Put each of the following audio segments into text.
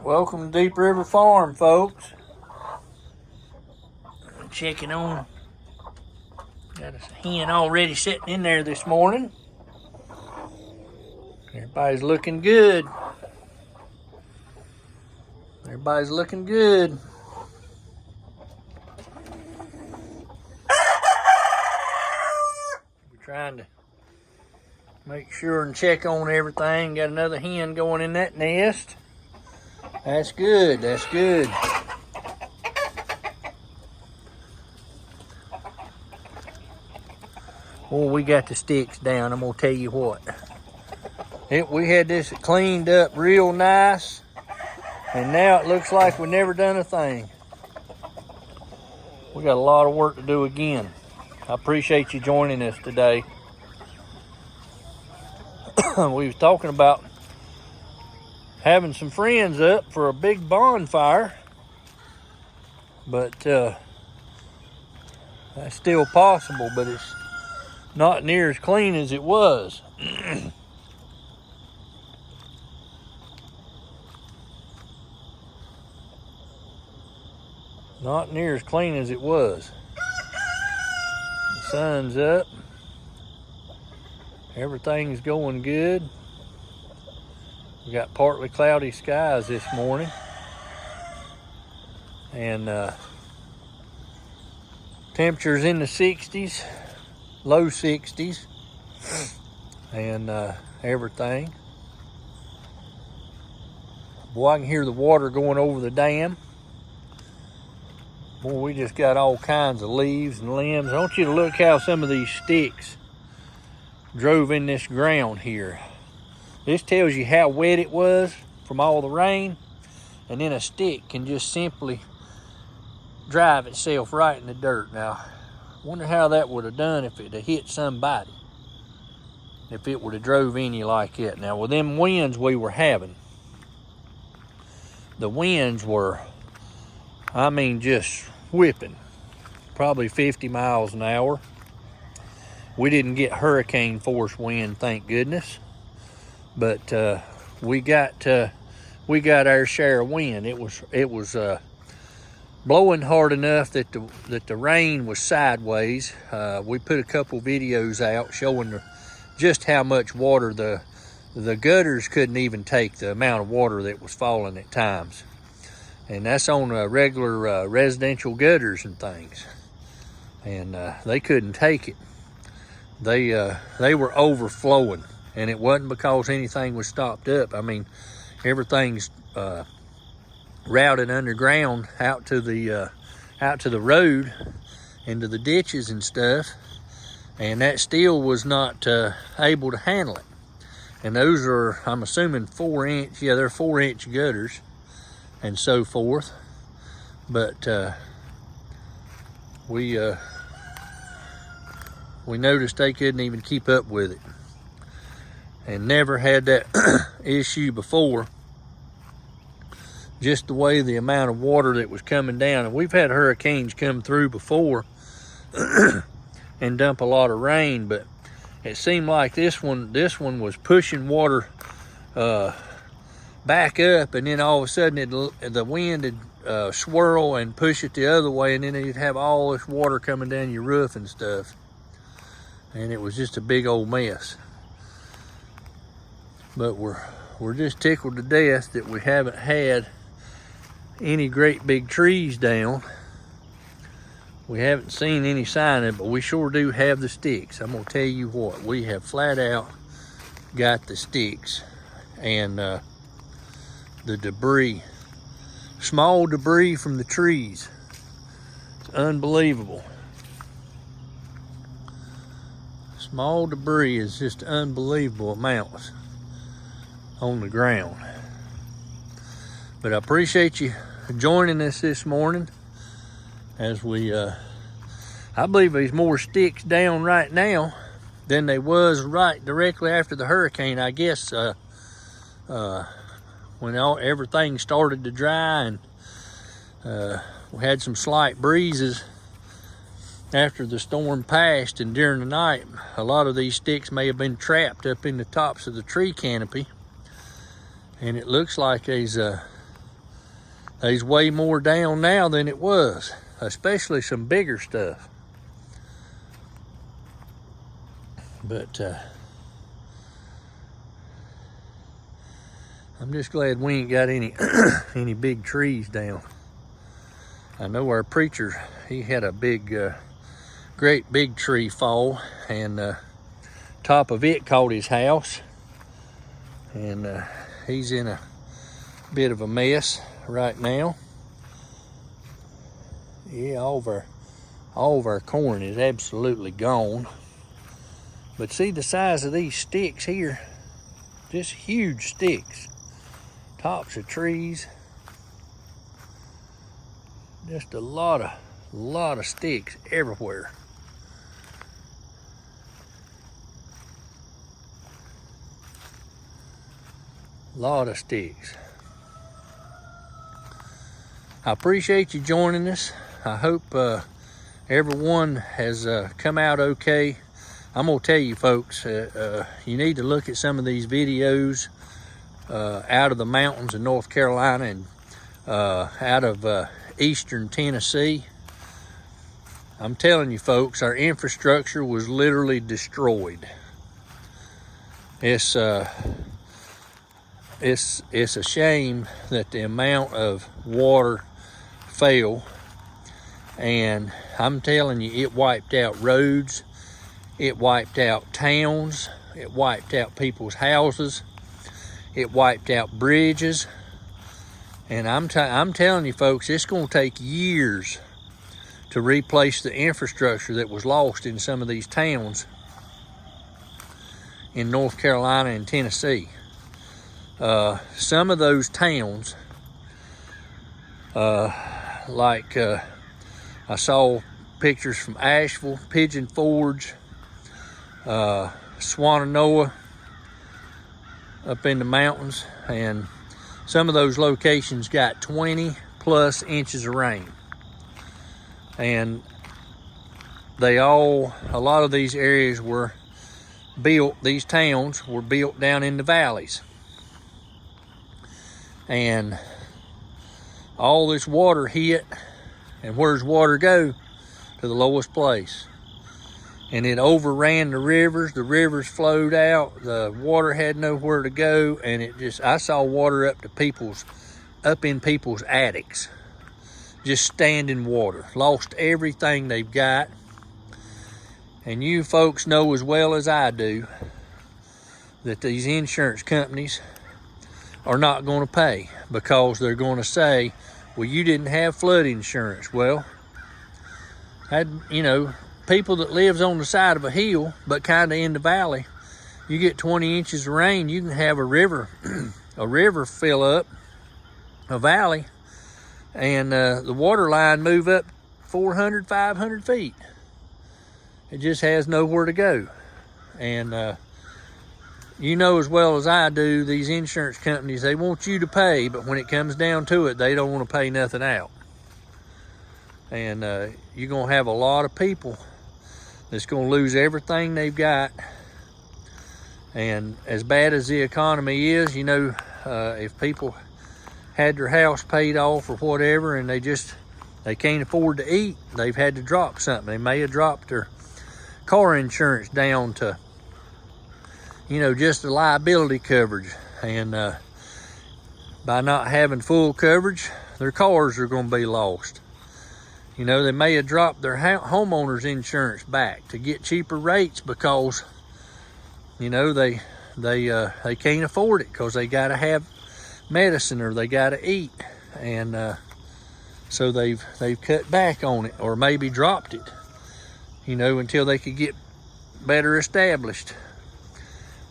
Welcome to Deep River Farm, folks. Checking on. Got a hen already sitting in there this morning. Everybody's looking good. Everybody's looking good. We're trying to make sure and check on everything. Got another hen going in that nest. That's good, that's good. Oh, we got the sticks down. I'm gonna tell you what. We had this cleaned up real nice, and now it looks like we never done a thing. We got a lot of work to do again. I appreciate you joining us today. We was talking about having some friends up for a big bonfire, but that's still possible, but it's not near as clean as it was. Not near as clean as it was. The sun's up. Everything's going good. We got partly cloudy skies this morning. And temperatures in the 60s, low 60s, and everything. Boy, I can hear the water going over the dam. Boy, we just got all kinds of leaves and limbs. I want you to look how some of these sticks drove in this ground here. This tells you how wet it was from all the rain, and then a stick can just simply drive itself right in the dirt. Now, I wonder how that would have done if it had hit somebody, if it would have drove any like that. Now, with them winds we were having, the winds were, I mean, just whipping, probably 50 miles an hour. We didn't get hurricane force wind, thank goodness, but we got our share of wind. It was blowing hard enough that the rain was sideways. We put a couple videos out showing just how much water the gutters couldn't even take, the amount of water that was falling at times. And that's on regular residential gutters and things. And they couldn't take it. They were overflowing, and it wasn't because anything was stopped up. I mean, everything's routed underground out to the road, into the ditches and stuff, and that still was not able to handle it. And those are, I'm assuming, 4-inch. Yeah, they're 4-inch gutters and so forth. But we noticed they couldn't even keep up with it, and never had that issue before. Just the way the amount of water that was coming down. And we've had hurricanes come through before and dump a lot of rain, but it seemed like this one was pushing water back up, and then all of a sudden the wind would swirl and push it the other way, and then you'd have all this water coming down your roof and stuff. And it was just a big old mess. But we're just tickled to death that we haven't had any great big trees down. We haven't seen any sign of it, but we sure do have the sticks. I'm gonna tell you what, we have flat out got the sticks and the debris, small debris from the trees. It's unbelievable. Small debris is just unbelievable amounts on the ground. But I appreciate you joining us this morning as we, I believe there's more sticks down right now than they was right directly after the hurricane. I guess when everything started to dry, and we had some slight breezes after the storm passed, and during the night, a lot of these sticks may have been trapped up in the tops of the tree canopy. And it looks like there's There's way more down now than it was, especially some bigger stuff. But I'm just glad we ain't got any any big trees down. I know our preacher, he had a big, great big tree fall, and top of it caught his house, and he's in a bit of a mess right now. Yeah, all of our corn is absolutely gone. But see the size of these sticks here, just huge sticks, tops of trees, just a lot of sticks everywhere. Lot of sticks. I appreciate you joining us. I hope everyone has come out okay. I'm gonna tell you folks, you need to look at some of these videos out of the mountains of North Carolina and out of eastern Tennessee. I'm telling you folks, our infrastructure was literally destroyed. It's a shame that the amount of water fell, and I'm telling you, it wiped out roads, it wiped out towns, it wiped out people's houses, it wiped out bridges. And I'm telling you folks, it's gonna take years to replace the infrastructure that was lost in some of these towns in North Carolina and Tennessee. Some of those towns, like I saw pictures from Asheville, Pigeon Forge, Swannanoa, up in the mountains, and some of those locations got 20 plus inches of rain. And a lot of these areas were built, these towns were built down in the valleys. And all this water hit, and where's water go? To the lowest place. And it overran the rivers flowed out, the water had nowhere to go, and I saw water up in people's attics. Just standing water. Lost everything they've got. And you folks know as well as I do that these insurance companies are not going to pay, because they're going to say, well, you didn't have flood insurance. Well, people that lives on the side of a hill but kind of in the valley, you get 20 inches of rain, you can have a river fill up a valley, and the water line move up 400, 500 feet. It just has nowhere to go. And you know as well as I do, these insurance companies, they want you to pay, but when it comes down to it, they don't want to pay nothing out. And you're going to have a lot of people that's going to lose everything they've got. And as bad as the economy is, if people had their house paid off or whatever, and they can't afford to eat, they've had to drop something. They may have dropped their car insurance down to, just the liability coverage. And by not having full coverage, their cars are going to be lost. They may have dropped their homeowner's insurance back to get cheaper rates, because, they can't afford it, because they got to have medicine or they got to eat. And so they've cut back on it, or maybe dropped it, until they could get better established.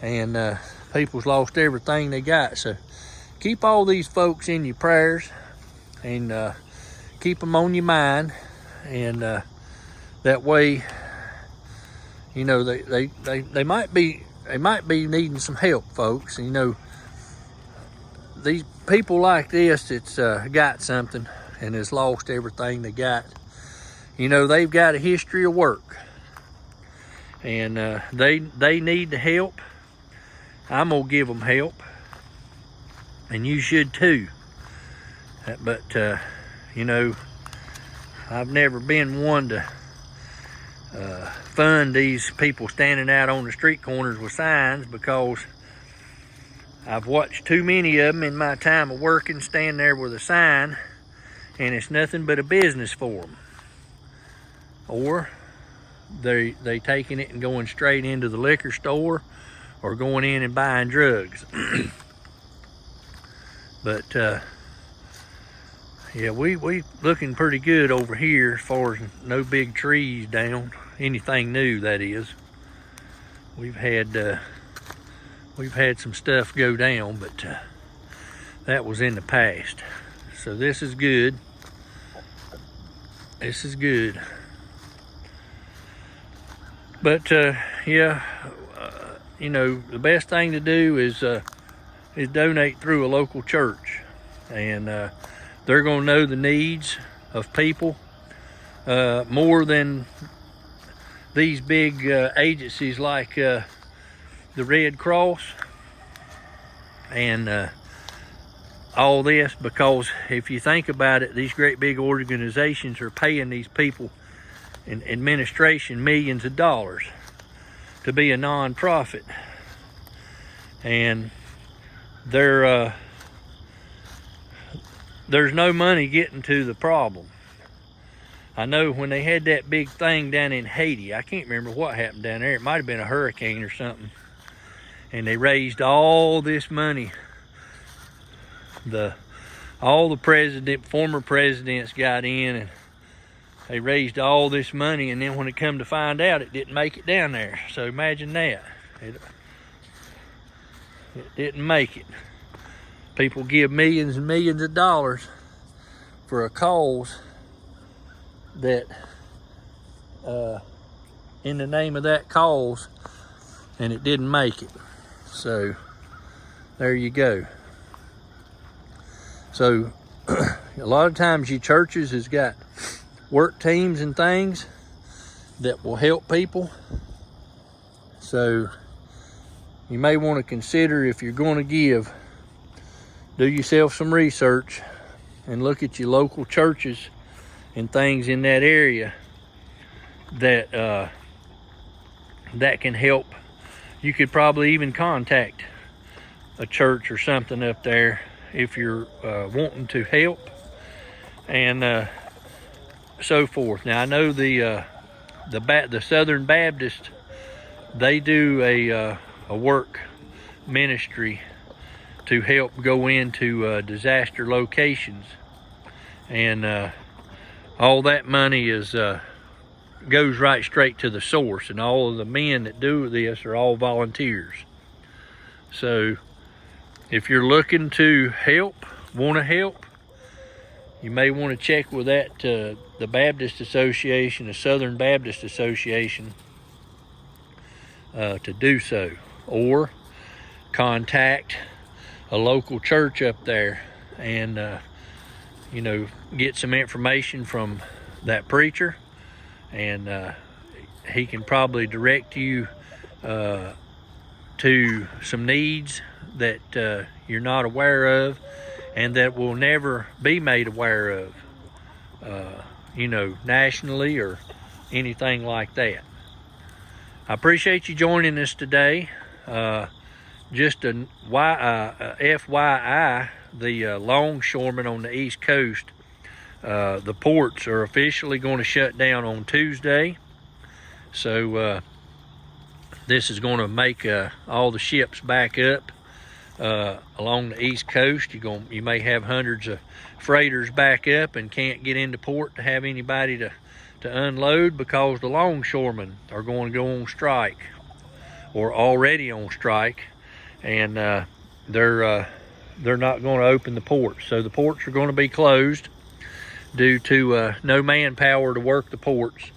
And people's lost everything they got. So keep all these folks in your prayers, and keep them on your mind, and that way, they might be needing some help, folks. These people like this that's got something and has lost everything they got, they've got a history of work, and they need the help. I'm gonna give them help, and you should too. But, you know, I've never been one to fund these people standing out on the street corners with signs, because I've watched too many of them in my time of working stand there with a sign, and it's nothing but a business for them. Or they taking it and going straight into the liquor store, or going in and buying drugs. But yeah, we looking pretty good over here as far as no big trees down, anything new, that is. We've had some stuff go down, but that was in the past. So this is good. This is good. But yeah, you know, the best thing to do is donate through a local church, and they're going to know the needs of people more than these big agencies like the Red Cross and all this. Because if you think about it, these great big organizations are paying these people in administration millions of dollars to be a non-profit, and there's no money getting to the problem. I know when they had that big thing down in Haiti, I can't remember what happened down there. It might have been a hurricane or something, and they raised all this money. All the former presidents got in, and they raised all this money, and then when it come to find out, it didn't make it down there. So imagine that. It didn't make it. People give millions and millions of dollars for a cause that, in the name of that cause, and it didn't make it. So there you go. So a lot of times you churches has got work teams and things that will help people. So you may want to consider, if you're going to give, do yourself some research and look at your local churches and things in that area that that can help. You could probably even contact a church or something up there if you're wanting to help, and so forth. Now I know the Southern Baptist, they do a work ministry to help go into disaster locations, and all that money goes right straight to the source, and all of the men that do this are all volunteers. So if you're looking to want to help, you may want to check with that the Baptist Association, the Southern Baptist Association, to do so, or contact a local church up there and you know, get some information from that preacher, and he can probably direct you to some needs that you're not aware of, and that will never be made aware of, you know, nationally or anything like that. I appreciate you joining us today. Just a FYI, the Longshoremen on the East Coast, the ports are officially going to shut down on Tuesday. So this is going to make all the ships back up along the East Coast. You may have hundreds of freighters back up and can't get into port to have anybody to unload, because the longshoremen are going to go on strike, or already on strike, and they're not going to open the ports. So the ports are going to be closed due to no manpower to work the ports.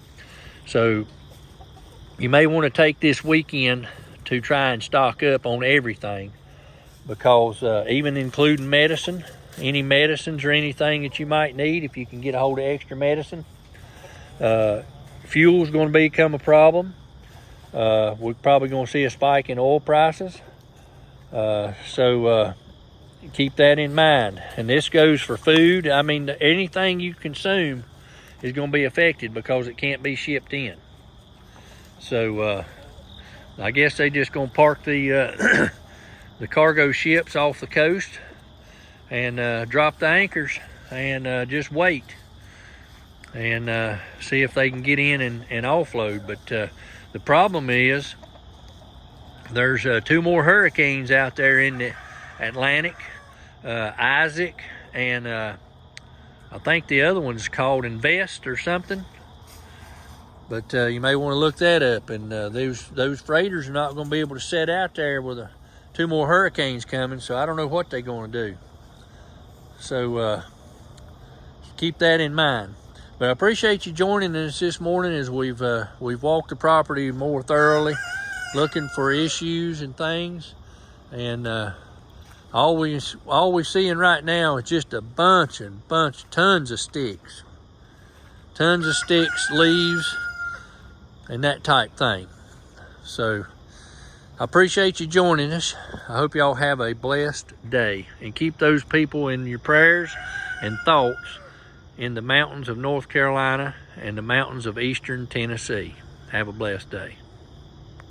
So you may want to take this weekend to try and stock up on everything, because even including medicine, any medicines or anything that you might need, if you can get a hold of extra medicine. Fuel is going to become a problem. We're probably going to see a spike in oil prices. So keep that in mind. And this goes for food. I mean, anything you consume is going to be affected because it can't be shipped in. So I guess they just going to park the the cargo ships off the coast and drop the anchors and just wait and see if they can get in and offload. But the problem is there's 2 more hurricanes out there in the Atlantic, Isaac, and I think the other one's called Invest or something. But you may want to look that up. And those freighters are not going to be able to set out there with 2 more hurricanes coming, so I don't know what they're going to do. So keep that in mind. But I appreciate you joining us this morning as we've walked the property more thoroughly, looking for issues and things. And all we're seeing right now is just a bunch, tons of sticks. Tons of sticks, leaves, and that type thing. So I appreciate you joining us. I hope y'all have a blessed day, and keep those people in your prayers and thoughts in the mountains of North Carolina and the mountains of eastern Tennessee. Have a blessed day.